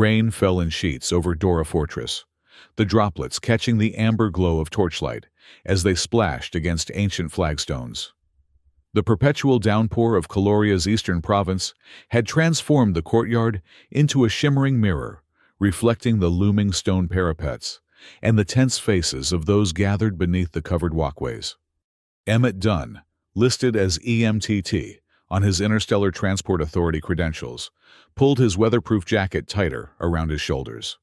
Rain fell in sheets over Dora Fortress, the droplets catching the amber glow of torchlight as they splashed against ancient flagstones. The perpetual downpour of Caloria's eastern province had transformed the courtyard into a shimmering mirror, reflecting the looming stone parapets and the tense faces of those gathered beneath the covered walkways. Emmett Dunn, listed as EMTT on his Interstellar Transport Authority credentials, pulled his weatherproof jacket tighter around his shoulders.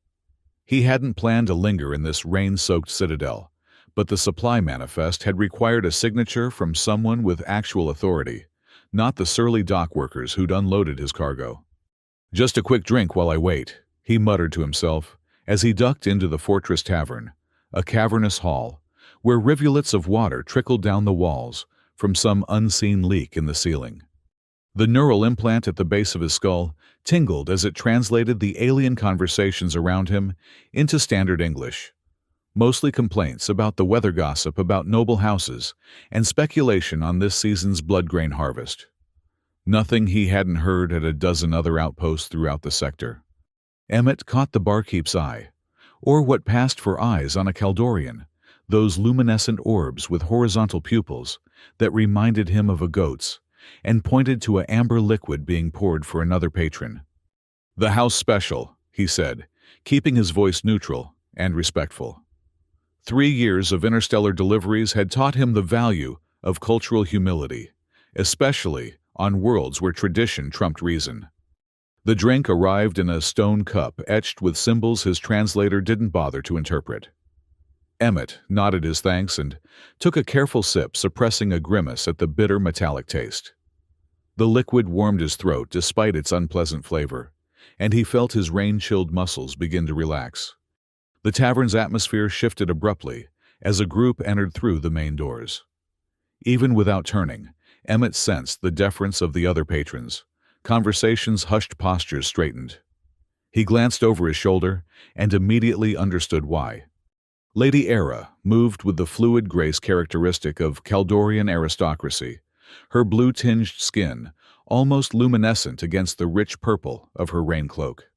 He hadn't planned to linger in this rain-soaked citadel, but the supply manifest had required a signature from someone with actual authority, not the surly dock workers who'd unloaded his cargo. "Just a quick drink while I wait," he muttered to himself as he ducked into the Fortress Tavern, a cavernous hall where rivulets of water trickled down the walls from some unseen leak in the ceiling. The neural implant at the base of his skull tingled as it translated the alien conversations around him into standard English, mostly complaints about the weather, gossip about noble houses, and speculation on this season's blood grain harvest. Nothing he hadn't heard at a dozen other outposts throughout the sector. Emmett caught the barkeep's eye, or what passed for eyes on a Caldorian, those luminescent orbs with horizontal pupils that reminded him of a goat's, and pointed to an amber liquid being poured for another patron. "The house special," he said, keeping his voice neutral and respectful. 3 years of interstellar deliveries had taught him the value of cultural humility, especially on worlds where tradition trumped reason. The drink arrived in a stone cup etched with symbols his translator didn't bother to interpret. Emmett nodded his thanks and took a careful sip, suppressing a grimace at the bitter metallic taste. The liquid warmed his throat despite its unpleasant flavor, and he felt his rain-chilled muscles begin to relax. The tavern's atmosphere shifted abruptly as a group entered through the main doors. Even without turning, Emmett sensed the deference of the other patrons. Conversation's hushed postures straightened. He glanced over his shoulder and immediately understood why. Lady Era moved with the fluid grace characteristic of Caldorian aristocracy, her blue-tinged skin almost luminescent against the rich purple of her rain cloak.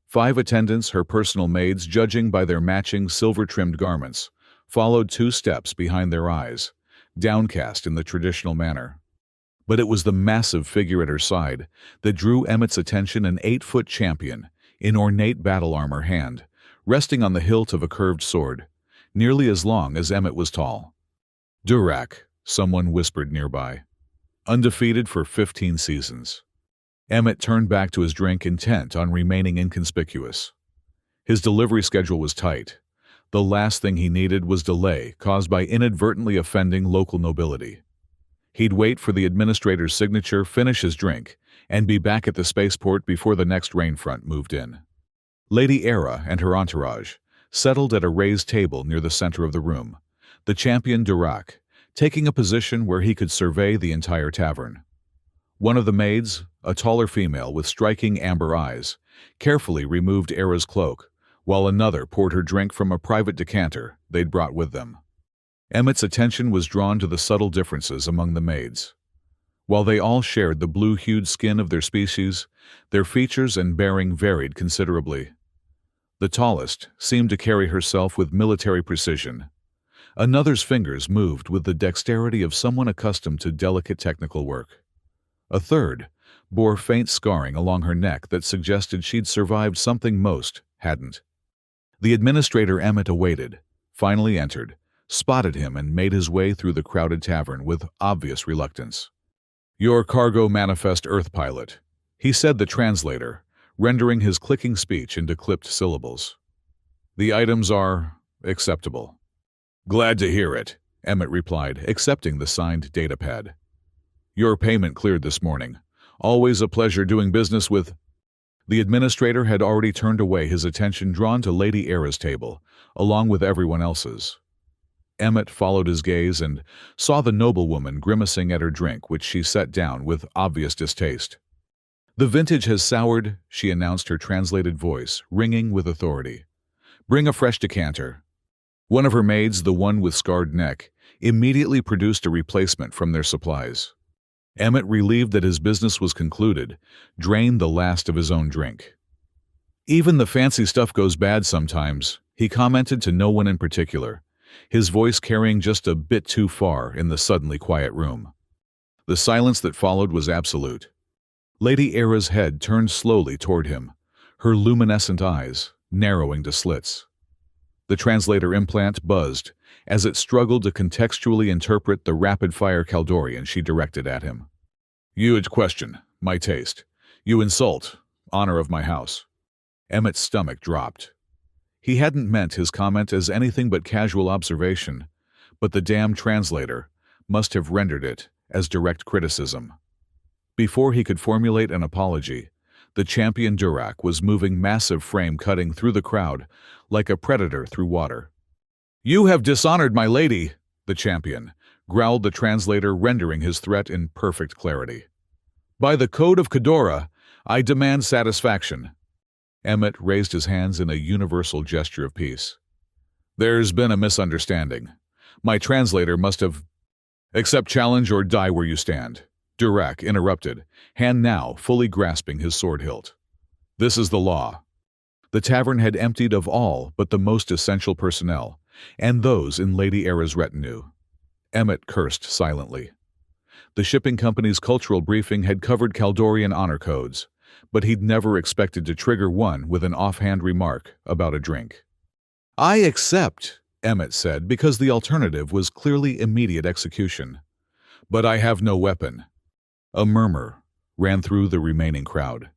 5 attendants, her personal maids, judging by their matching silver-trimmed garments, followed 2 steps behind their eyes, downcast in the traditional manner. But it was the massive figure at her side that drew Emmett's attention, an 8-foot champion in ornate battle armor hand, resting on the hilt of a curved sword, nearly as long as Emmett was tall. "Durak," someone whispered nearby. "Undefeated for 15 seasons." Emmett turned back to his drink, intent on remaining inconspicuous. His delivery schedule was tight. The last thing he needed was delay caused by inadvertently offending local nobility. He'd wait for the administrator's signature, finish his drink, and be back at the spaceport before the next rain front moved in. Lady Era and her entourage settled at a raised table near the center of the room, the champion Durak taking a position where he could survey the entire tavern. One of the maids, a taller female with striking amber eyes, carefully removed Era's cloak, while another poured her drink from a private decanter they'd brought with them. Emmett's attention was drawn to the subtle differences among the maids. While they all shared the blue-hued skin of their species, their features and bearing varied considerably. The tallest seemed to carry herself with military precision. Another's fingers moved with the dexterity of someone accustomed to delicate technical work. A third bore faint scarring along her neck that suggested she'd survived something most hadn't. The administrator Emmett awaited, finally entered, spotted him and made his way through the crowded tavern with obvious reluctance. "Your cargo manifest, Earth pilot," he said, the translator, rendering his clicking speech into clipped syllables. "The items are acceptable." "Glad to hear it," Emmett replied, accepting the signed datapad. "Your payment cleared this morning. Always a pleasure doing business with—" The administrator had already turned away, his attention drawn to Lady Era's table, along with everyone else's. Emmett followed his gaze and saw the noblewoman grimacing at her drink, which she set down with obvious distaste. "The vintage has soured," she announced, her translated voice ringing with authority. "Bring a fresh decanter." One of her maids, the one with scarred neck, immediately produced a replacement from their supplies. Emmett, relieved that his business was concluded, drained the last of his own drink. Even the fancy stuff goes bad sometimes, he commented to no one in particular, his voice carrying just a bit too far in the suddenly quiet room. The silence that followed was absolute. Lady Era's head turned slowly toward him, her luminescent eyes narrowing to slits. The translator implant buzzed as it struggled to contextually interpret the rapid-fire Kaldorian she directed at him. "Huge question, my taste. You insult, honor of my house." Emmett's stomach dropped. He hadn't meant his comment as anything but casual observation, but the damn translator must have rendered it as direct criticism. Before he could formulate an apology, the champion Durak was moving massive frame cutting through the crowd like a predator through water. "You have dishonored my lady," the champion growled, the translator rendering his threat in perfect clarity. "By the code of Khadora, I demand satisfaction." Emmett raised his hands in a universal gesture of peace. "There's been a misunderstanding. My translator must have... Accept challenge or die where you stand," Durak interrupted, hand now fully grasping his sword hilt. "This is the law." The tavern had emptied of all but the most essential personnel, and those in Lady Era's retinue. Emmett cursed silently. The shipping company's cultural briefing had covered Kaldorian honor codes, but he'd never expected to trigger one with an offhand remark about a drink. "I accept," Emmett said, because the alternative was clearly immediate execution. "But I have no weapon." A murmur ran through the remaining crowd.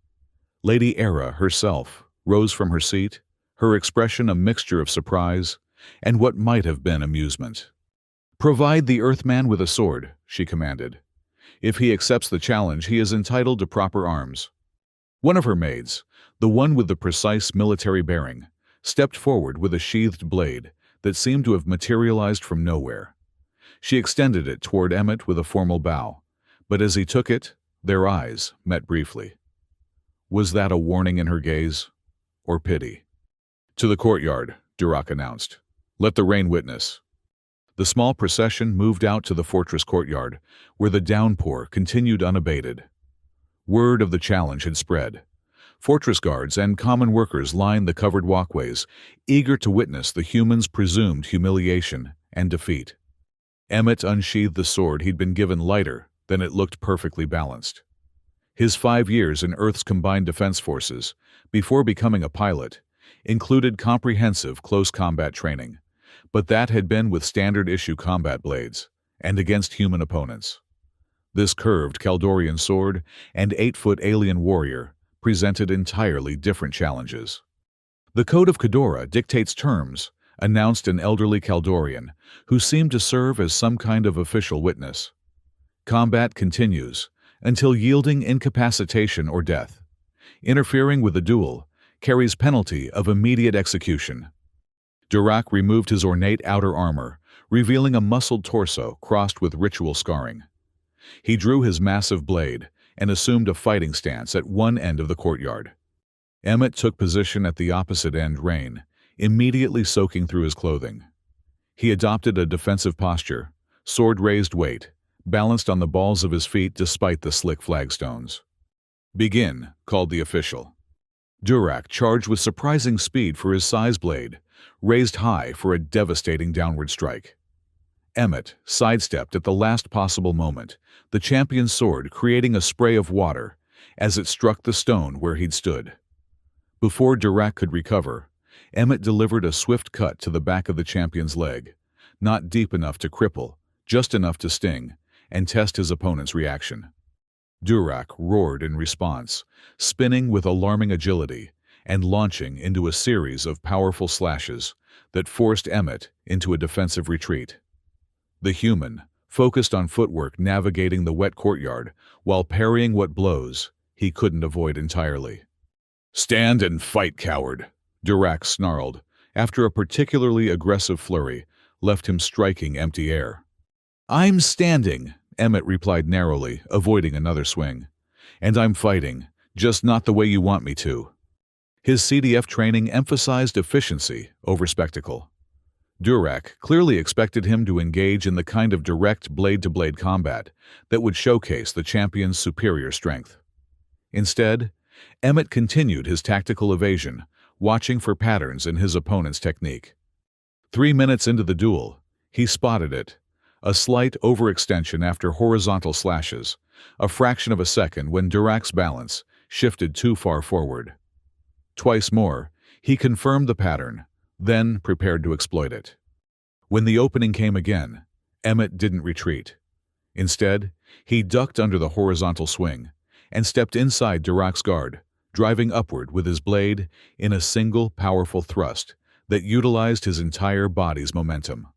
Lady Era herself rose from her seat, her expression a mixture of surprise and what might have been amusement. "Provide the Earthman with a sword," she commanded. "If he accepts the challenge, he is entitled to proper arms." One of her maids, the one with the precise military bearing, stepped forward with a sheathed blade that seemed to have materialized from nowhere. She extended it toward Emmett with a formal bow, but as he took it, their eyes met briefly. Was that a warning in her gaze, or pity? "To the courtyard," Durak announced. "Let the rain witness." The small procession moved out to the fortress courtyard, where the downpour continued unabated. Word of the challenge had spread. Fortress guards and common workers lined the covered walkways, eager to witness the humans' presumed humiliation and defeat. Emmett unsheathed the sword he'd been given lighter than it looked perfectly balanced. His 5 years in Earth's combined defense forces, before becoming a pilot, included comprehensive close combat training, but that had been with standard-issue combat blades and against human opponents. This curved Kaldorian sword and 8-foot alien warrior presented entirely different challenges. "The Code of Khadora dictates terms," announced an elderly Kaldorian who seemed to serve as some kind of official witness. "Combat continues until yielding incapacitation or death. Interfering with the duel carries penalty of immediate execution." Durak removed his ornate outer armor, revealing a muscled torso crossed with ritual scarring. He drew his massive blade and assumed a fighting stance at one end of the courtyard. Emmett took position at the opposite end, rain immediately soaking through his clothing. He adopted a defensive posture, sword raised weight, balanced on the balls of his feet despite the slick flagstones. "Begin," called the official. Durak charged with surprising speed for his size blade, raised high for a devastating downward strike. Emmett sidestepped at the last possible moment, the champion's sword creating a spray of water as it struck the stone where he'd stood. Before Durak could recover, Emmett delivered a swift cut to the back of the champion's leg, not deep enough to cripple, just enough to sting and test his opponent's reaction. Durak roared in response, spinning with alarming agility and launching into a series of powerful slashes that forced Emmett into a defensive retreat. The human focused on footwork, navigating the wet courtyard while parrying what blows he couldn't avoid entirely. "Stand and fight, coward," Durak snarled, after a particularly aggressive flurry left him striking empty air. "I'm standing," Emmett replied narrowly, avoiding another swing. "And I'm fighting, just not the way you want me to." His CDF training emphasized efficiency over spectacle. Durak clearly expected him to engage in the kind of direct blade-to-blade combat that would showcase the champion's superior strength. Instead, Emmett continued his tactical evasion, watching for patterns in his opponent's technique. 3 minutes into the duel, he spotted it. A slight overextension after horizontal slashes, a fraction of a second when Durac's balance shifted too far forward. Twice more, he confirmed the pattern, then prepared to exploit it. When the opening came again, Emmett didn't retreat. Instead, he ducked under the horizontal swing and stepped inside Durac's guard, driving upward with his blade in a single powerful thrust that utilized his entire body's momentum.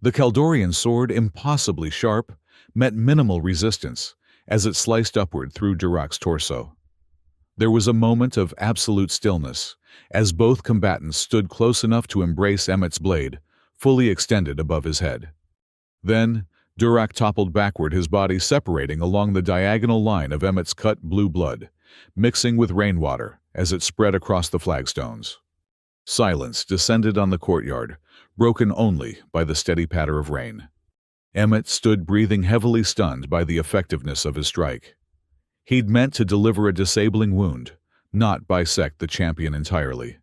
The Kaldorian sword, impossibly sharp, met minimal resistance as it sliced upward through Durac's torso. There was a moment of absolute stillness as both combatants stood close enough to embrace Emmett's blade, fully extended above his head. Then, Durac toppled backward, his body separating along the diagonal line of Emmett's cut blue blood, mixing with rainwater as it spread across the flagstones. Silence descended on the courtyard, broken only by the steady patter of rain. Emmett stood breathing heavily, stunned by the effectiveness of his strike. He'd meant to deliver a disabling wound, not bisect the champion entirely.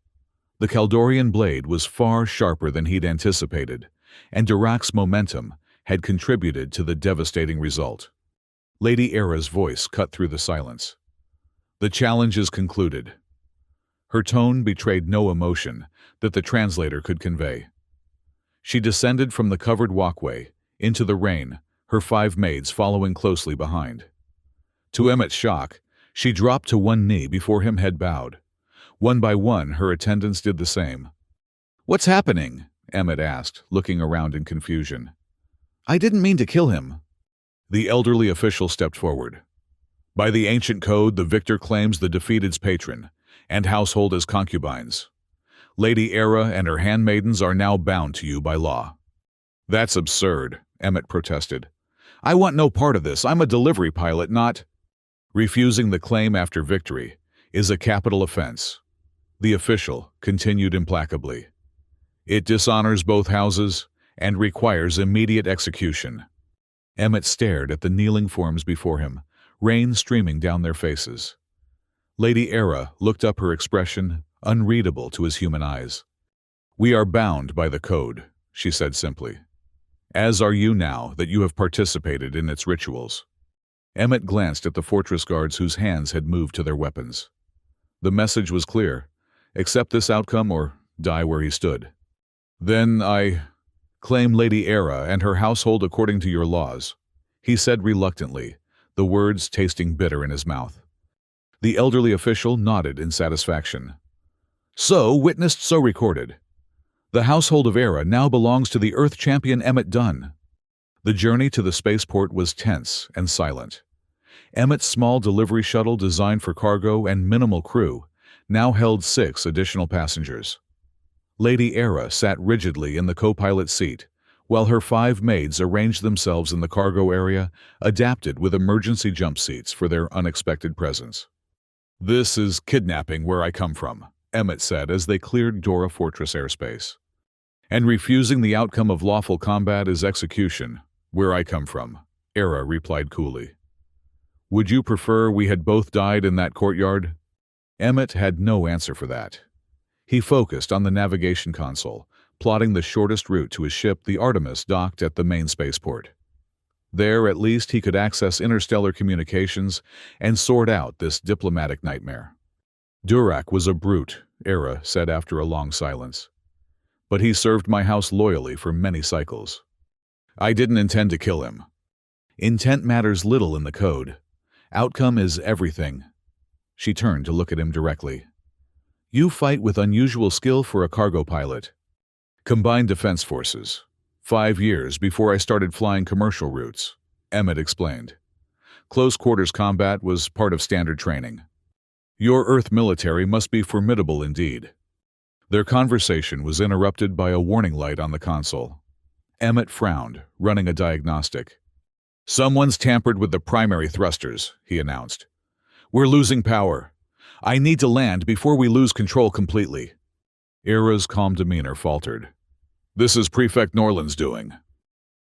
The Kaldorian blade was far sharper than he'd anticipated, and Durac's momentum had contributed to the devastating result. Lady Era's voice cut through the silence. The challenge is concluded. Her tone betrayed no emotion that the translator could convey. She descended from the covered walkway into the rain, her 5 maids following closely behind. To Emmett's shock, she dropped to one knee before him, head bowed. One by one, her attendants did the same. "What's happening?" Emmett asked, looking around in confusion. "I didn't mean to kill him." The elderly official stepped forward. "By the ancient code, the victor claims the defeated's patron and household as concubines. Lady Era and her handmaidens are now bound to you by law." "That's absurd," Emmett protested. "I want no part of this. I'm a delivery pilot, not—" "Refusing the claim after victory is a capital offense," the official continued implacably. "It dishonors both houses and requires immediate execution." Emmett stared at the kneeling forms before him, rain streaming down their faces. Lady Era looked up, her expression unreadable to his human eyes. "We are bound by the code," she said simply. "As are you now that you have participated in its rituals." Emmett glanced at the fortress guards whose hands had moved to their weapons. The message was clear: accept this outcome or die where he stood. "Then I claim Lady Era and her household according to your laws," he said reluctantly, the words tasting bitter in his mouth. The elderly official nodded in satisfaction. "So witnessed, so recorded. The household of Era now belongs to the Earth champion Emmett Dunn." The journey to the spaceport was tense and silent. Emmett's small delivery shuttle, designed for cargo and minimal crew, now held 6 additional passengers. Lady Era sat rigidly in the co-pilot seat, while her 5 maids arranged themselves in the cargo area, adapted with emergency jump seats for their unexpected presence. "This is kidnapping where I come from," Emmett said as they cleared Dora Fortress airspace. "And refusing the outcome of lawful combat is execution, where I come from," Era replied coolly. "Would you prefer we had both died in that courtyard?" Emmett had no answer for that. He focused on the navigation console, plotting the shortest route to his ship, the Artemis, docked at the main spaceport. There, at least, he could access interstellar communications and sort out this diplomatic nightmare. "Durac was a brute," Era said after a long silence. "But he served my house loyally for many cycles. I didn't intend to kill him. Intent matters little in the code. Outcome is everything." She turned to look at him directly. "You fight with unusual skill for a cargo pilot." "Combined Defense Forces. 5 years before I started flying commercial routes," Emmett explained. "Close quarters combat was part of standard training. Your Earth military must be formidable indeed." Their conversation was interrupted by a warning light on the console. Emmett frowned, running a diagnostic. "Someone's tampered with the primary thrusters," he announced. "We're losing power. I need to land before we lose control completely." Era's calm demeanor faltered. "This is Prefect Norland's doing."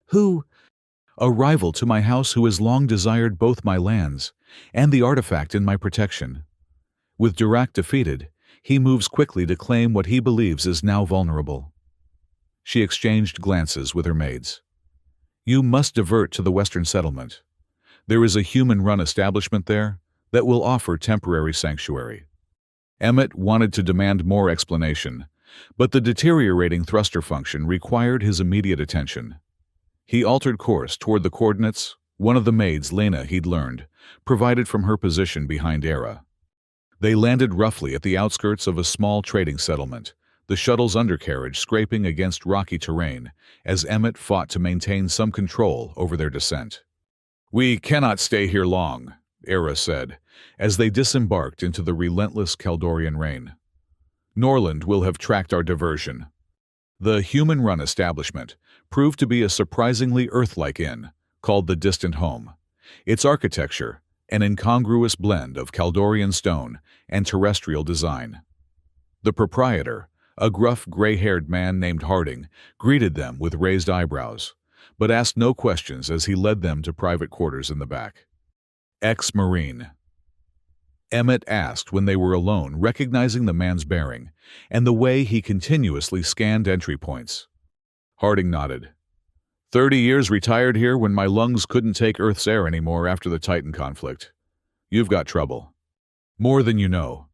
"Who?" "A rival to my house who has long desired both my lands and the artifact in my protection. With Dirac defeated, he moves quickly to claim what he believes is now vulnerable. She exchanged glances with her maids. You must divert to the western settlement. There is a human-run establishment there that will offer temporary sanctuary. Emmett wanted to demand more explanation, but the deteriorating thruster function required his immediate attention. He altered course toward the coordinates one of the maids, Lena, he'd learned, provided from her position behind Era. They landed roughly at the outskirts of a small trading settlement, the shuttle's undercarriage scraping against rocky terrain as Emmett fought to maintain some control over their descent. We cannot stay here long, Era said, as they disembarked into the relentless Kaldorian rain. Norland will have tracked our diversion. The human-run establishment proved to be a surprisingly Earth-like inn, called the Distant Home. Its architecture, an incongruous blend of Kaldorian stone and terrestrial design. The proprietor, a gruff, gray-haired man named Harding, greeted them with raised eyebrows, but asked no questions as he led them to private quarters in the back. Ex-Marine. Emmett asked when they were alone, recognizing the man's bearing and the way he continuously scanned entry points. Harding nodded. 30 years retired here when my lungs couldn't take Earth's air anymore after the Titan conflict. You've got trouble. More than you know.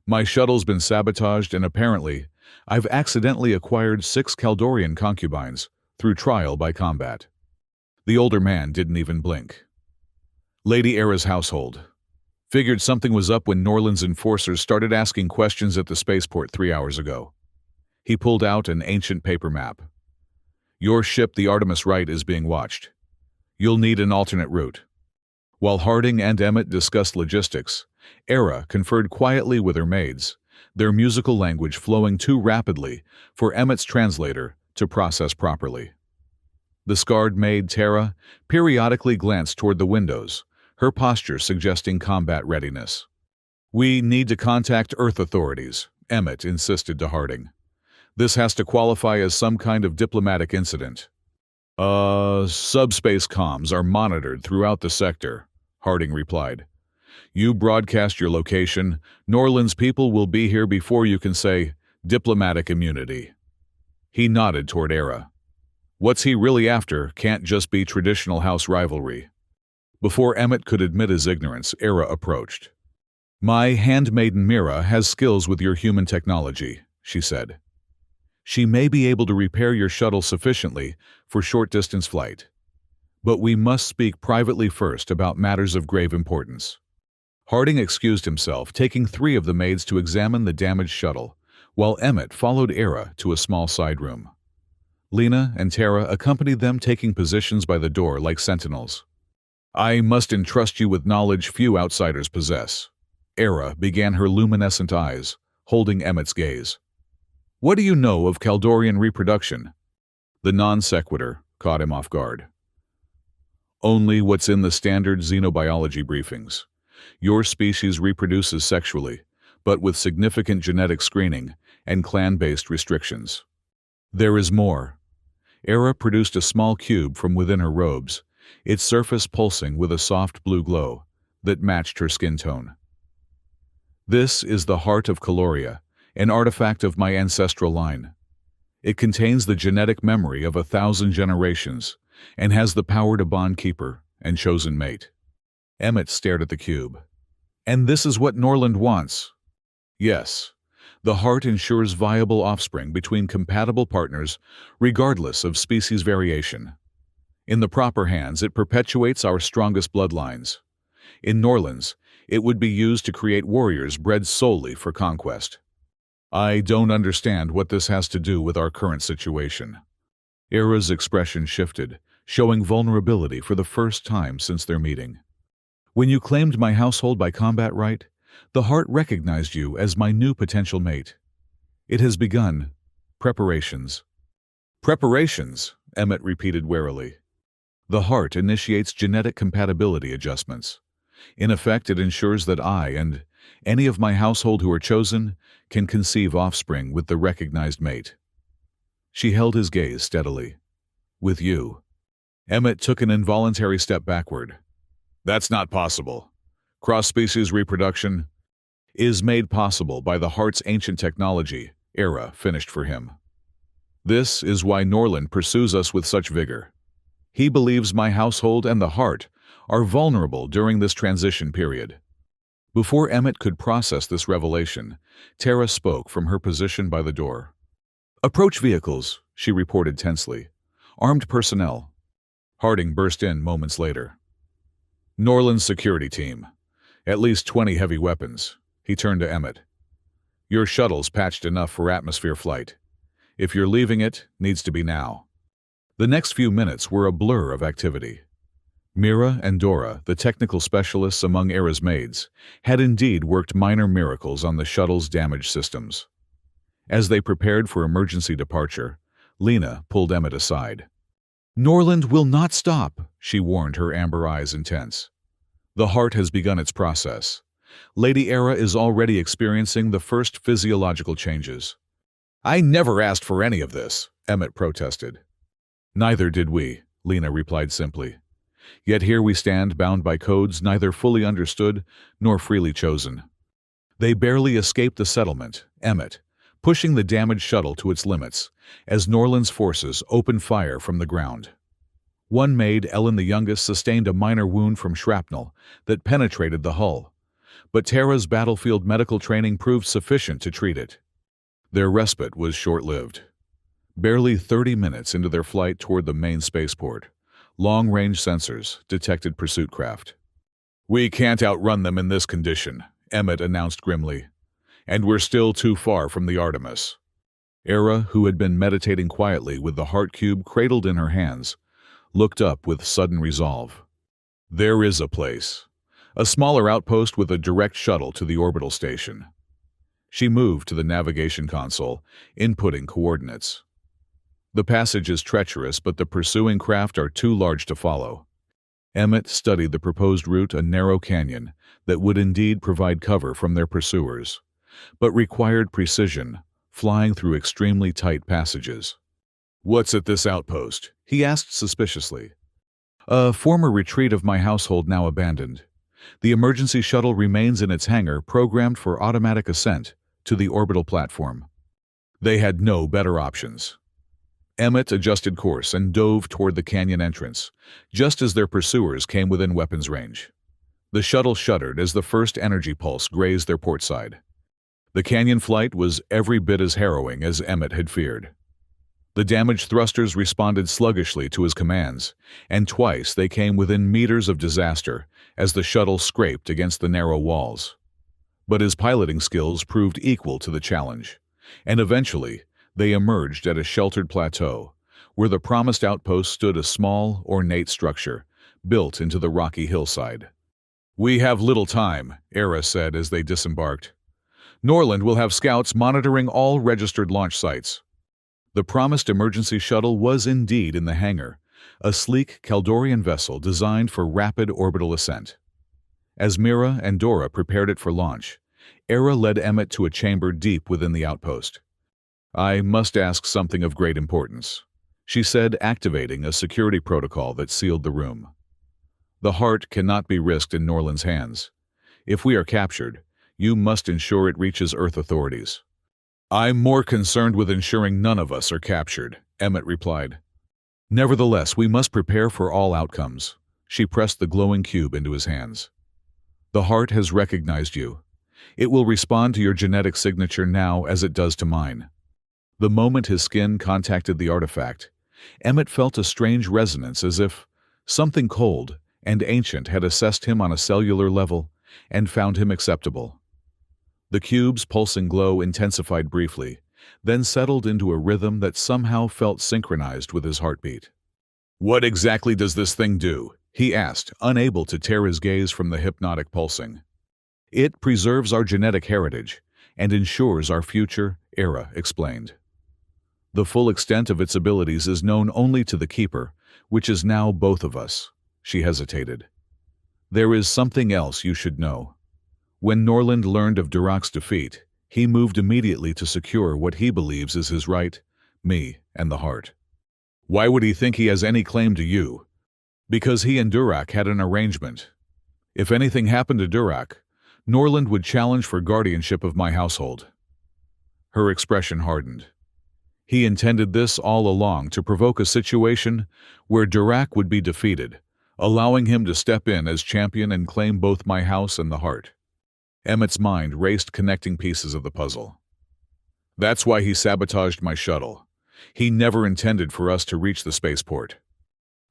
My shuttle's been sabotaged and apparently, I've accidentally acquired 6 Kaldorian concubines through trial by combat. The older man didn't even blink. Lady Era's household. Figured something was up when Norland's enforcers started asking questions at the spaceport 3 hours ago. He pulled out an ancient paper map. Your ship, the Artemis Wright, is being watched. You'll need an alternate route. While Harding and Emmett discussed logistics, Era conferred quietly with her maids, their musical language flowing too rapidly for Emmett's translator to process properly. The scarred maid, Tara, periodically glanced toward the windows, her posture suggesting combat readiness. We need to contact Earth authorities, Emmett insisted to Harding. This has to qualify as some kind of diplomatic incident. Subspace comms are monitored throughout the sector, Harding replied. You broadcast your location, Norland's people will be here before you can say diplomatic immunity. He nodded toward Era. What's he really after can't just be traditional house rivalry. Before Emmett could admit his ignorance, Era approached. My handmaiden Mira has skills with your human technology, she said. She may be able to repair your shuttle sufficiently for short-distance flight. But we must speak privately first about matters of grave importance. Harding excused himself, taking 3 of the maids to examine the damaged shuttle, while Emmett followed Era to a small side room. Lena and Tara accompanied them, taking positions by the door like sentinels. I must entrust you with knowledge few outsiders possess. Era began, her luminescent eyes, holding Emmett's gaze. What do you know of Kaldorian reproduction? The non sequitur caught him off guard. Only what's in the standard xenobiology briefings. Your species reproduces sexually, but with significant genetic screening and clan-based restrictions. There is more. Era produced a small cube from within her robes, its surface pulsing with a soft blue glow that matched her skin tone. This is the heart of Caloria, an artifact of my ancestral line. It contains the genetic memory of 1,000 generations and has the power to bond keeper and chosen mate. Emmett stared at the cube. And this is what Norland wants? Yes. The heart ensures viable offspring between compatible partners regardless of species variation. In the proper hands, it perpetuates our strongest bloodlines. In Norland's, it would be used to create warriors bred solely for conquest. I don't understand what this has to do with our current situation. Era's expression shifted, showing vulnerability for the first time since their meeting. When you claimed my household by combat right, the heart recognized you as my new potential mate. It has begun. Preparations. Preparations, Emmett repeated warily. The heart initiates genetic compatibility adjustments. In effect, it ensures that I and any of my household who are chosen can conceive offspring with the recognized mate. She held his gaze steadily. With you. Emmett took an involuntary step backward. That's not possible. Cross-species reproduction? is made possible by the heart's ancient technology, Era finished for him. This is why Norland pursues us with such vigor. He believes my household and the heart are vulnerable during this transition period. Before Emmett could process this revelation, Tara spoke from her position by the door. "Approach vehicles," she reported tensely. "Armed personnel." Harding burst in moments later. "Norland's security team. At least 20 heavy weapons." He turned to Emmett. "Your shuttle's patched enough for atmosphere flight. If you're leaving it, needs to be now." The next few minutes were a blur of activity. Mira and Dora, the technical specialists among Era's maids, had indeed worked minor miracles on the shuttle's damaged systems. As they prepared for emergency departure, Lena pulled Emmett aside. "Norland will not stop," she warned, her amber eyes intense. "The heart has begun its process. Lady Era is already experiencing the first physiological changes." "I never asked for any of this," Emmett protested. "Neither did we," Lena replied simply. "Yet here we stand, bound by codes neither fully understood nor freely chosen." They barely escaped the settlement, Emmett, pushing the damaged shuttle to its limits, as Norland's forces opened fire from the ground. One maid, Ellen the youngest, sustained a minor wound from shrapnel that penetrated the hull, but Tara's battlefield medical training proved sufficient to treat it. Their respite was short-lived. Barely 30 minutes into their flight toward the main spaceport, long-range sensors detected pursuit craft. "We can't outrun them in this condition," Emmett announced grimly. "And we're still too far from the Artemis." Era, who had been meditating quietly with the heart cube cradled in her hands, looked up with sudden resolve. "There is a place. A smaller outpost with a direct shuttle to the orbital station." She moved to the navigation console, inputting coordinates. "The passage is treacherous, but the pursuing craft are too large to follow." Emmett studied the proposed route, a narrow canyon that would indeed provide cover from their pursuers, but required precision, flying through extremely tight passages. "What's at this outpost?" he asked suspiciously. "A former retreat of my household now abandoned. The emergency shuttle remains in its hangar, programmed for automatic ascent to the orbital platform." They had no better options. Emmett adjusted course and dove toward the canyon entrance, just as their pursuers came within weapons range. The shuttle shuddered as the first energy pulse grazed their port side. The canyon flight was every bit as harrowing as Emmett had feared. The damaged thrusters responded sluggishly to his commands, and twice they came within meters of disaster as the shuttle scraped against the narrow walls. But his piloting skills proved equal to the challenge, and eventually they emerged at a sheltered plateau, where the promised outpost stood, a small, ornate structure built into the rocky hillside. "We have little time," Era said as they disembarked. "Norland will have scouts monitoring all registered launch sites." The promised emergency shuttle was indeed in the hangar, a sleek Caldorian vessel designed for rapid orbital ascent. As Mira and Dora prepared it for launch, Era led Emmett to a chamber deep within the outpost. "I must ask something of great importance," she said, activating a security protocol that sealed the room. "The heart cannot be risked in Norland's hands. If we are captured, you must ensure it reaches Earth authorities." "I'm more concerned with ensuring none of us are captured," Emmett replied. "Nevertheless, we must prepare for all outcomes." She pressed the glowing cube into his hands. "The heart has recognized you. It will respond to your genetic signature now as it does to mine." The moment his skin contacted the artifact, Emmett felt a strange resonance, as if something cold and ancient had assessed him on a cellular level and found him acceptable. The cube's pulsing glow intensified briefly, then settled into a rhythm that somehow felt synchronized with his heartbeat. "What exactly does this thing do?" he asked, unable to tear his gaze from the hypnotic pulsing. "It preserves our genetic heritage and ensures our future," Era explained. "The full extent of its abilities is known only to the Keeper, which is now both of us." She hesitated. "There is something else you should know. When Norland learned of Durak's defeat, he moved immediately to secure what he believes is his right, me and the heart." "Why would he think he has any claim to you?" "Because he and Durak had an arrangement. If anything happened to Durak, Norland would challenge for guardianship of my household. Her expression hardened. He intended this all along to provoke a situation where Dirac would be defeated, allowing him to step in as champion and claim both my house and the heart. Emmett's mind raced connecting pieces of the puzzle. That's why he sabotaged my shuttle. He never intended for us to reach the spaceport.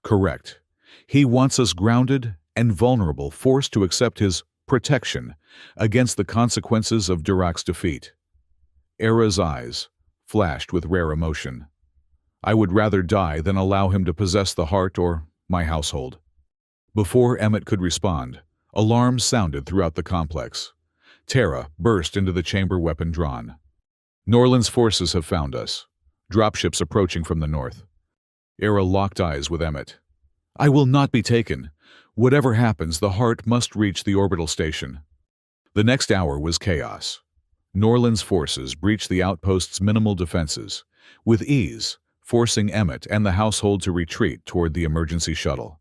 Correct. He wants us grounded and vulnerable, forced to accept his protection against the consequences of Dirac's defeat. Era's eyes flashed with rare emotion. I would rather die than allow him to possess the heart or my household. Before Emmett could respond, alarms sounded throughout the complex. Terra burst into the chamber, weapon drawn. Norland's forces have found us. Dropships approaching from the north. Era locked eyes with Emmett. I will not be taken. Whatever happens, the heart must reach the orbital station. The next hour was chaos. Norland's forces breached the outpost's minimal defenses, with ease, forcing Emmett and the household to retreat toward the emergency shuttle.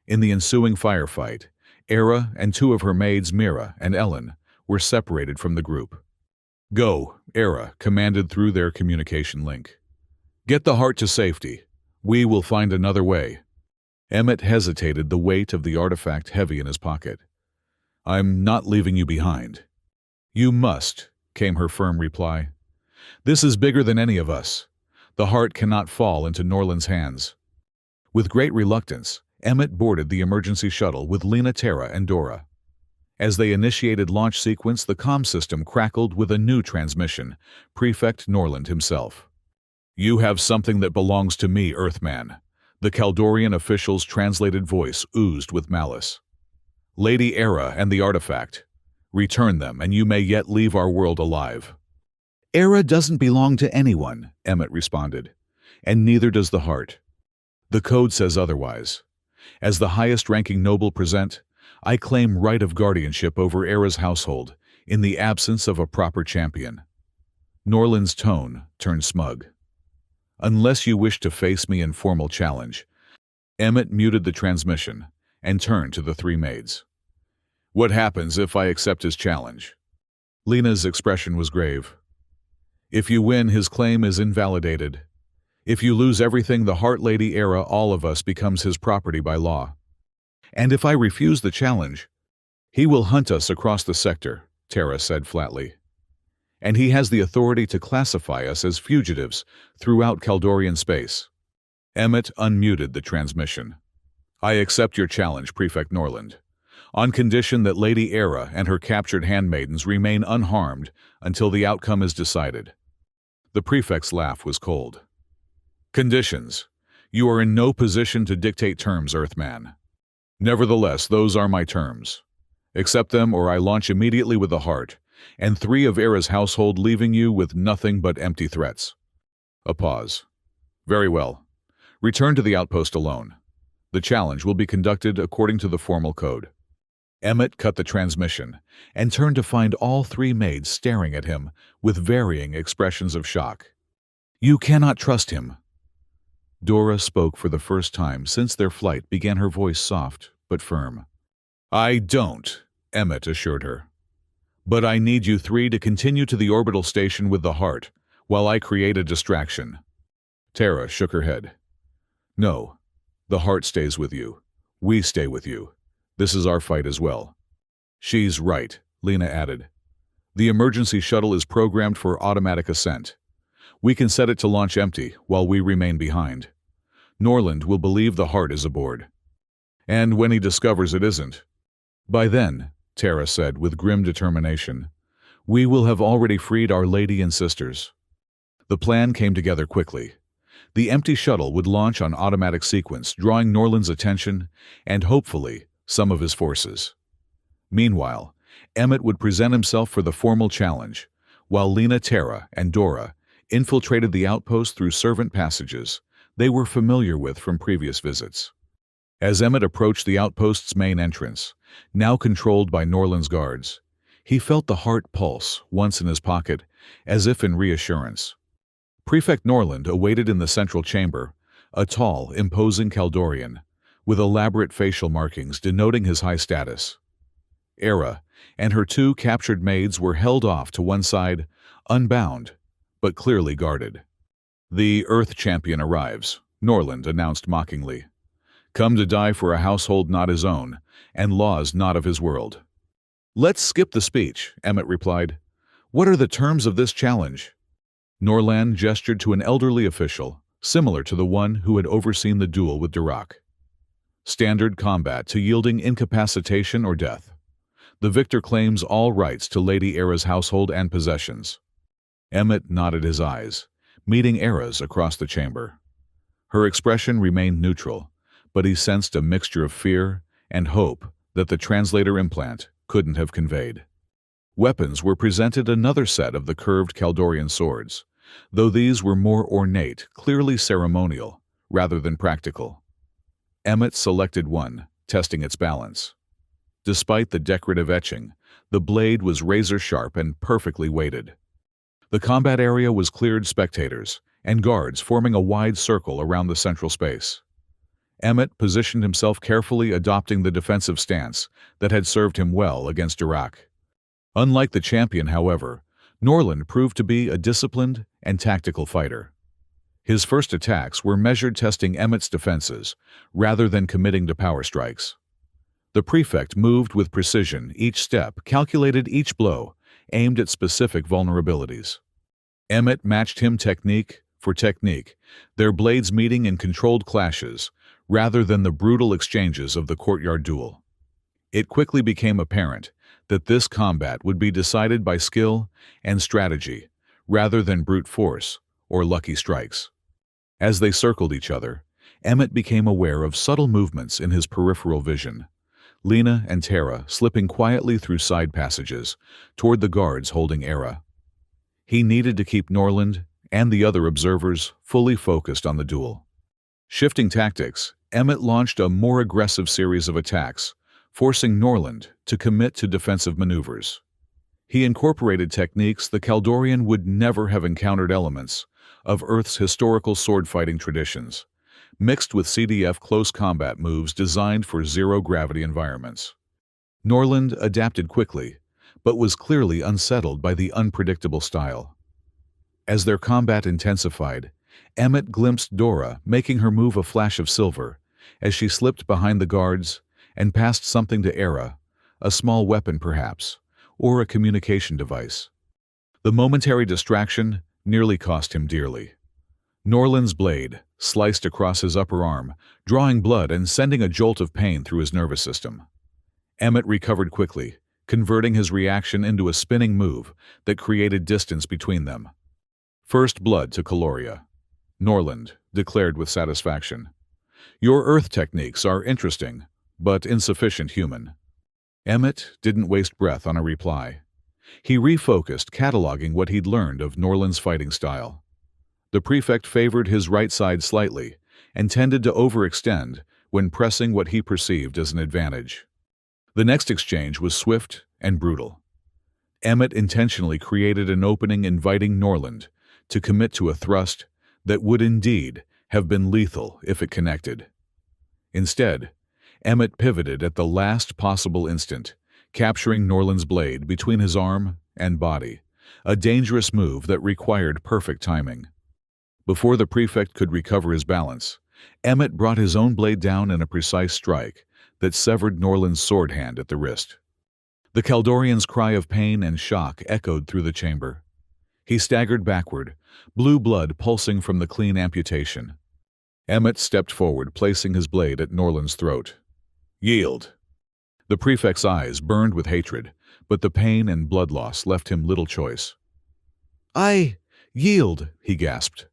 In the ensuing firefight, Era and two of her maids, Mira and Ellen, were separated from the group. Go, Era commanded through their communication link. Get the heart to safety. We will find another way. Emmett hesitated, the weight of the artifact heavy in his pocket. I'm not leaving you behind. You must, came her firm reply. This is bigger than any of us. The heart cannot fall into Norland's hands. With great reluctance, Emmett boarded the emergency shuttle with Lena, Terra, and Dora. As they initiated launch sequence, the comm system crackled with a new transmission, Prefect Norland himself. You have something that belongs to me, Earthman. The Kaldorian official's translated voice oozed with malice. Lady Era and the artifact. Return them, and you may yet leave our world alive. Era doesn't belong to anyone, Emmett responded, and neither does the heart. The code says otherwise. As the highest-ranking noble present, I claim right of guardianship over Era's household, in the absence of a proper champion. Norland's tone turned smug. Unless you wish to face me in formal challenge. Emmett muted the transmission and turned to the three maids. What happens if I accept his challenge? Lena's expression was grave. If you win, his claim is invalidated. If you lose everything, the Heart Lady Era, all of us, becomes his property by law. And if I refuse the challenge, he will hunt us across the sector, Terra said flatly. And he has the authority to classify us as fugitives throughout Kaldorian space. Emmett unmuted the transmission. I accept your challenge, Prefect Norland, on condition that Lady Era and her captured handmaidens remain unharmed until the outcome is decided. The prefect's laugh was cold. Conditions. You are in no position to dictate terms, Earthman. Nevertheless, those are my terms. Accept them or I launch immediately with the heart, and 3 of Era's household, leaving you with nothing but empty threats. A pause. Very well. Return to the outpost alone. The challenge will be conducted according to the formal code. Emmett cut the transmission and turned to find all 3 maids staring at him with varying expressions of shock. You cannot trust him. Dora spoke for the first time since their flight began, her voice soft but firm. I don't, Emmett assured her. But I need you 3 to continue to the orbital station with the heart, while I create a distraction. Terra shook her head. No, the heart stays with you. We stay with you. This is our fight as well. She's right, Lena added. The emergency shuttle is programmed for automatic ascent. We can set it to launch empty while we remain behind. Norland will believe the heart is aboard. And when he discovers it isn't. By then, Terra said with grim determination, we will have already freed our lady and sisters. The plan came together quickly. The empty shuttle would launch on automatic sequence, drawing Norland's attention and, hopefully, some of his forces. Meanwhile, Emmett would present himself for the formal challenge, while Lena, Terra, and Dora infiltrated the outpost through servant passages they were familiar with from previous visits. As Emmett approached the outpost's main entrance, now controlled by Norland's guards, he felt the heart pulse once in his pocket, as if in reassurance. Prefect Norland awaited in the central chamber, a tall, imposing Kaldorian, with elaborate facial markings denoting his high status. Era, and her two captured maids were held off to one side, unbound, but clearly guarded. "The Earth Champion arrives," Norland announced mockingly. "Come to die for a household not his own, and laws not of his world." "Let's skip the speech," Emmett replied. "What are the terms of this challenge?" Norland gestured to an elderly official, similar to the one who had overseen the duel with Dirac. "Standard combat to yielding incapacitation or death. The victor claims all rights to Lady Era's household and possessions." Emmett nodded his eyes, meeting Era's across the chamber. Her expression remained neutral, but he sensed a mixture of fear and hope that the translator implant couldn't have conveyed. Weapons were presented, another set of the curved Kaldorian swords, though these were more ornate, clearly ceremonial, rather than practical. Emmett selected one, testing its balance. Despite the decorative etching, the blade was razor-sharp and perfectly weighted. The combat area was cleared spectators, and guards forming a wide circle around the central space. Emmett positioned himself carefully, adopting the defensive stance that had served him well against Dirac. Unlike the champion, however, Norland proved to be a disciplined and tactical fighter. His first attacks were measured, testing Emmett's defenses, rather than committing to power strikes. The prefect moved with precision, each step calculated, each blow aimed at specific vulnerabilities. Emmett matched him technique for technique, their blades meeting in controlled clashes, rather than the brutal exchanges of the courtyard duel. It quickly became apparent that this combat would be decided by skill and strategy, rather than brute force or lucky strikes. As they circled each other, Emmett became aware of subtle movements in his peripheral vision. Lena and Tara slipping quietly through side passages toward the guards holding Era. He needed to keep Norland and the other observers fully focused on the duel. Shifting tactics, Emmett launched a more aggressive series of attacks, forcing Norland to commit to defensive maneuvers. He incorporated techniques the Kaldorian would never have encountered, elements of Earth's historical sword-fighting traditions, mixed with CDF close combat moves designed for zero-gravity environments. Norland adapted quickly, but was clearly unsettled by the unpredictable style. As their combat intensified, Emmett glimpsed Dora making her move, a flash of silver, as she slipped behind the guards and passed something to Era, a small weapon perhaps, or a communication device. The momentary distraction nearly cost him dearly. Norland's blade sliced across his upper arm, drawing blood and sending a jolt of pain through his nervous system. Emmett recovered quickly, converting his reaction into a spinning move that created distance between them. "First blood to Caloria," Norland declared with satisfaction. "Your Earth techniques are interesting, but insufficient human." Emmett didn't waste breath on a reply. He refocused, cataloging what he'd learned of Norland's fighting style. The prefect favored his right side slightly and tended to overextend when pressing what he perceived as an advantage. The next exchange was swift and brutal. Emmett intentionally created an opening, inviting Norland to commit to a thrust that would indeed have been lethal if it connected. Instead, Emmett pivoted at the last possible instant, capturing Norland's blade between his arm and body, a dangerous move that required perfect timing. Before the prefect could recover his balance, Emmett brought his own blade down in a precise strike that severed Norland's sword hand at the wrist. The Kaldorian's cry of pain and shock echoed through the chamber. He staggered backward, blue blood pulsing from the clean amputation. Emmett stepped forward, placing his blade at Norland's throat. "Yield!" The prefect's eyes burned with hatred, but the pain and blood loss left him little choice. "I yield," he gasped.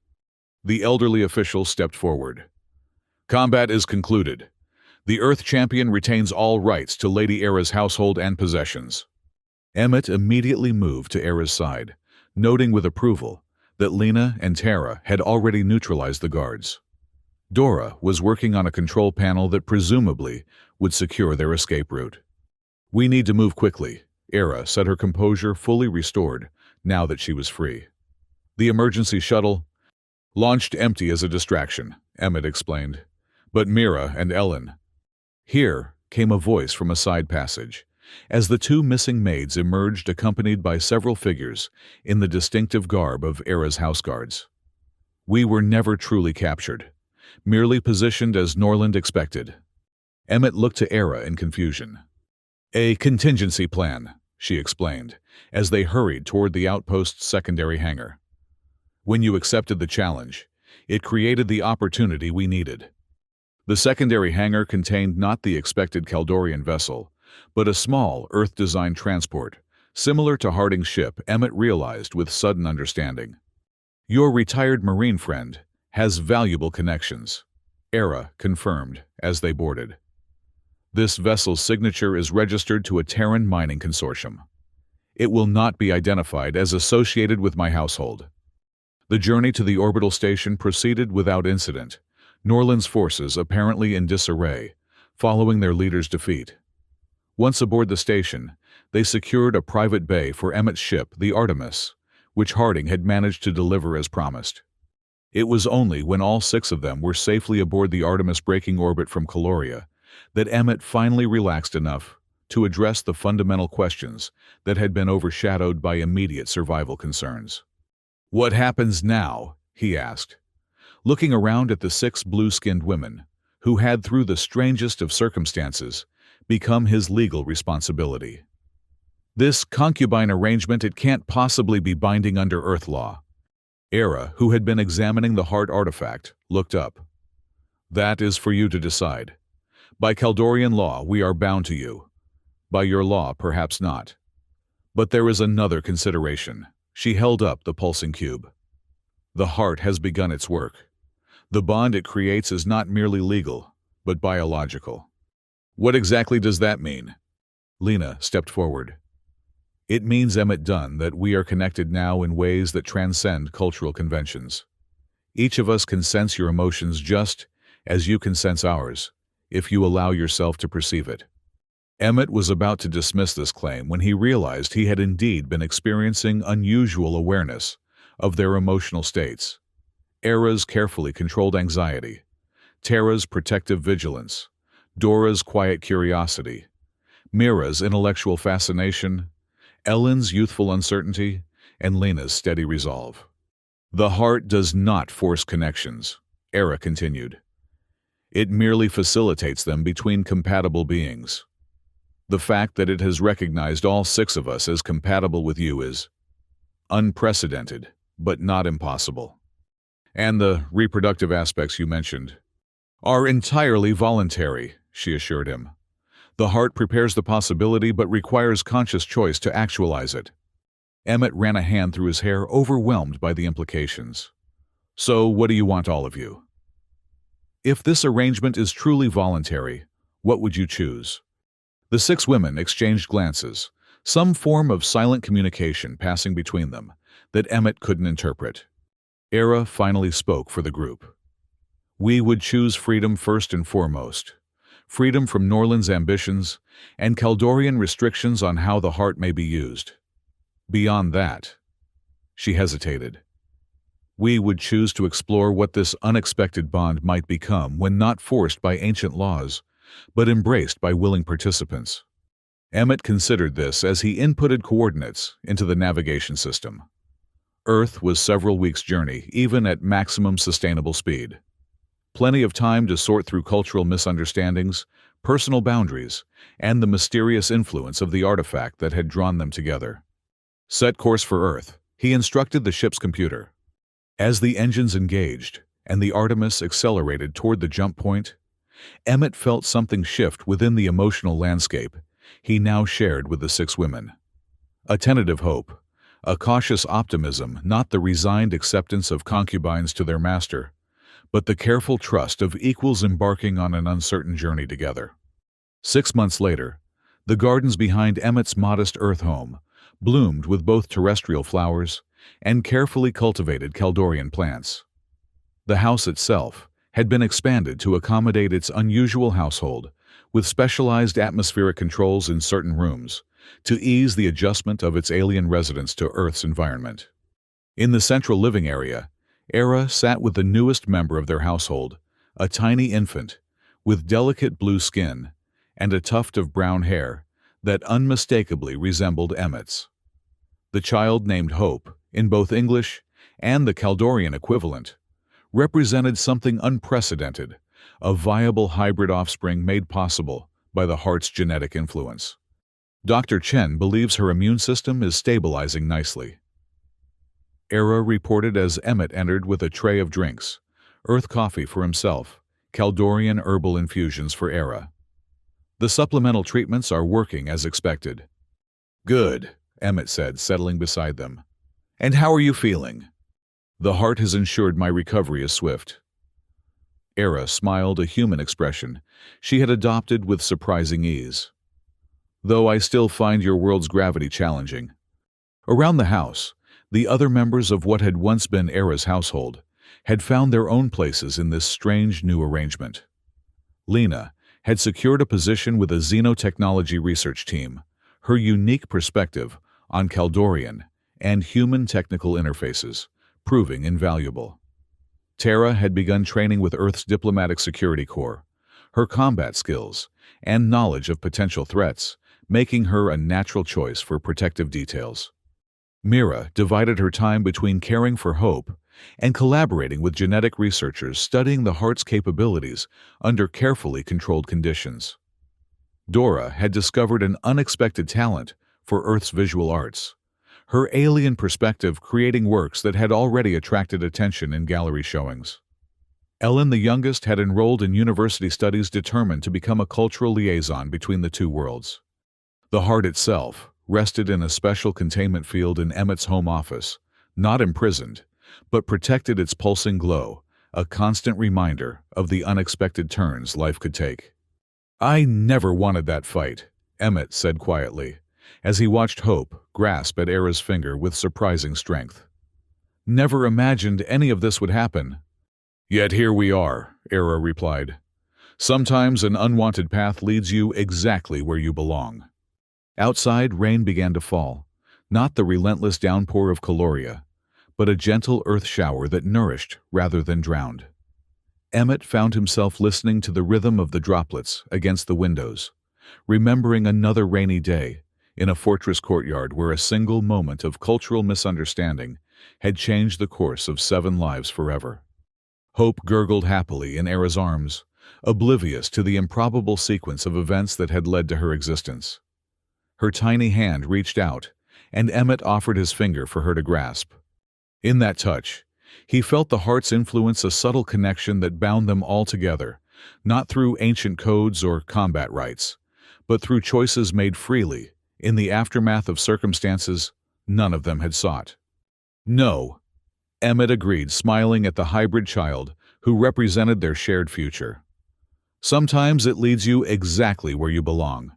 The elderly official stepped forward. "Combat is concluded. The Earth Champion retains all rights to Lady Era's household and possessions." Emmett immediately moved to Era's side, noting with approval that Lena and Tara had already neutralized the guards. Dora was working on a control panel that presumably would secure their escape route. "We need to move quickly," Era said, her composure fully restored now that she was free. "The emergency shuttle launched empty as a distraction," Emmett explained. "But Mira and Ellen—" Here came a voice from a side passage, as the two missing maids emerged accompanied by several figures in the distinctive garb of Era's houseguards. We were never truly captured, merely positioned as Norland expected. Emmett looked to Era in confusion. A contingency plan, she explained, as they hurried toward the outpost's secondary hangar. When you accepted the challenge, it created the opportunity we needed. The secondary hangar contained not the expected Kaldorian vessel, but a small, Earth-designed transport, similar to Harding's ship. Emmett realized with sudden understanding. Your retired Marine friend has valuable connections, Era confirmed as they boarded. This vessel's signature is registered to a Terran mining consortium. It will not be identified as associated with my household. The journey to the orbital station proceeded without incident, Norland's forces apparently in disarray, following their leader's defeat. Once aboard the station, they secured a private bay for Emmett's ship, the Artemis, which Harding had managed to deliver as promised. It was only when all 6 of them were safely aboard the Artemis breaking orbit from Caloria that Emmett finally relaxed enough to address the fundamental questions that had been overshadowed by immediate survival concerns. What happens now? He asked, looking around at the 6 blue-skinned women who had, through the strangest of circumstances, become his legal responsibility. This concubine arrangement, it can't possibly be binding under Earth law. Era, who had been examining the heart artifact, looked up. That is for you to decide. By Kaldorian law, we are bound to you. By your law, perhaps not. But there is another consideration. She held up the pulsing cube. The heart has begun its work. The bond it creates is not merely legal, but biological. What exactly does that mean? Lena stepped forward. It means, Emmett Dunn, that we are connected now in ways that transcend cultural conventions. Each of us can sense your emotions just as you can sense ours, if you allow yourself to perceive it. Emmett was about to dismiss this claim when he realized he had indeed been experiencing unusual awareness of their emotional states. Era's carefully controlled anxiety, Tara's protective vigilance, Dora's quiet curiosity, Mira's intellectual fascination, Ellen's youthful uncertainty, and Lena's steady resolve. The heart does not force connections, Era continued. It merely facilitates them between compatible beings. The fact that it has recognized all 6 of us as compatible with you is unprecedented, but not impossible. And the reproductive aspects you mentioned are entirely voluntary, she assured him. The heart prepares the possibility but requires conscious choice to actualize it. Emmett ran a hand through his hair, overwhelmed by the implications. So what do you want, all of you? If this arrangement is truly voluntary, what would you choose? The 6 women exchanged glances, some form of silent communication passing between them that Emmett couldn't interpret. Era finally spoke for the group. We would choose freedom first and foremost. Freedom from Norland's ambitions and Kaldorian restrictions on how the heart may be used. Beyond that, she hesitated. We would choose to explore what this unexpected bond might become when not forced by ancient laws, but embraced by willing participants. Emmett considered this as he inputted coordinates into the navigation system. Earth was several weeks' journey, even at maximum sustainable speed. Plenty of time to sort through cultural misunderstandings, personal boundaries, and the mysterious influence of the artifact that had drawn them together. Set course for Earth, he instructed the ship's computer. As the engines engaged and the Artemis accelerated toward the jump point, Emmett felt something shift within the emotional landscape he now shared with the 6 women. A tentative hope, a cautious optimism, not the resigned acceptance of concubines to their master, but the careful trust of equals embarking on an uncertain journey together. 6 months later, the gardens behind Emmett's modest Earth home bloomed with both terrestrial flowers and carefully cultivated Kaldorian plants. The house itself had been expanded to accommodate its unusual household, with specialized atmospheric controls in certain rooms, to ease the adjustment of its alien residents to Earth's environment. In the central living area, Era sat with the newest member of their household, a tiny infant, with delicate blue skin and a tuft of brown hair that unmistakably resembled Emmett's. The child named Hope, in both English and the Caldorian equivalent, represented something unprecedented, a viable hybrid offspring made possible by the heart's genetic influence. Dr. Chen believes her immune system is stabilizing nicely. Era reported as Emmett entered with a tray of drinks, earth coffee for himself, Caldorian herbal infusions for Era. The supplemental treatments are working as expected. Good, Emmett said, settling beside them. And how are you feeling? The heart has ensured my recovery is swift. Era smiled, a human expression she had adopted with surprising ease. Though I still find your world's gravity challenging. Around the house, the other members of what had once been Era's household had found their own places in this strange new arrangement. Lena had secured a position with a xenotechnology research team, her unique perspective on Caldorian and human technical interfaces proving invaluable. Tara had begun training with Earth's Diplomatic Security Corps, her combat skills and knowledge of potential threats making her a natural choice for protective details. Mira divided her time between caring for Hope and collaborating with genetic researchers studying the heart's capabilities under carefully controlled conditions. Dora had discovered an unexpected talent for Earth's visual arts, her alien perspective creating works that had already attracted attention in gallery showings. Ellen, the youngest, had enrolled in university studies determined to become a cultural liaison between the two worlds. The heart itself rested in a special containment field in Emmett's home office, not imprisoned, but protected its pulsing glow, a constant reminder of the unexpected turns life could take. I never wanted that fight, Emmett said quietly, as he watched Hope grasp at Era's finger with surprising strength. Never imagined any of this would happen. Yet here we are, Era replied. Sometimes an unwanted path leads you exactly where you belong. Outside, rain began to fall, not the relentless downpour of Caloria, but a gentle earth shower that nourished rather than drowned. Emmett found himself listening to the rhythm of the droplets against the windows, remembering another rainy day in a fortress courtyard where a single moment of cultural misunderstanding had changed the course of 7 lives forever. Hope gurgled happily in Era's arms, oblivious to the improbable sequence of events that had led to her existence. Her tiny hand reached out, and Emmett offered his finger for her to grasp. In that touch, he felt the heart's influence, a subtle connection that bound them all together, not through ancient codes or combat rites, but through choices made freely, in the aftermath of circumstances none of them had sought. No, Emmett agreed, smiling at the hybrid child who represented their shared future. Sometimes it leads you exactly where you belong.